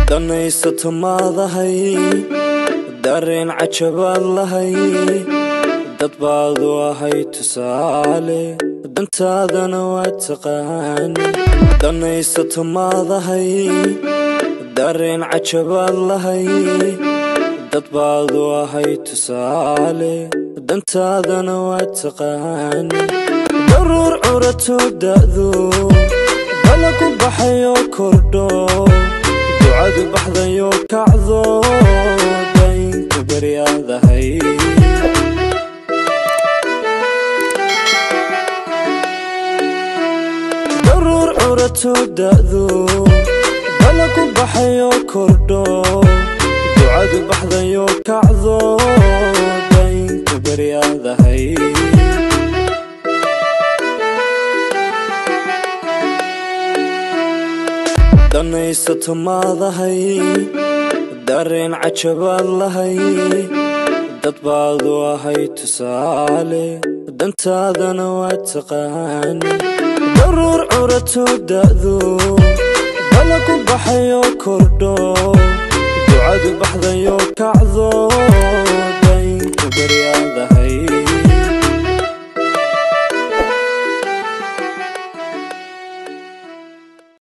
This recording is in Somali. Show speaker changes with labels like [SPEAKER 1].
[SPEAKER 1] danaysato maadahay dareen cajabaad lahay dad baad u ahay tusaale dantaadana waa taqaan danaysato maadahay dareen cajabaad lahay dad baad u ahay tusaale dantaadana waa taqaan daruur curato da'du balagu baxayo kordho ducadu baxdayo kacdo daynku baryaadahay daruur curato da'du balagu baxayo kordho ducadu baxdayo kacdo daynku baryaadahay danaysato maadahay dareen cajabaad lahay dad baad u ahay tusaale dantaadana waa taqaan daruur curato da'du balagu baxayo kordho ducadu baxdayo kacdo daynku baryaadahay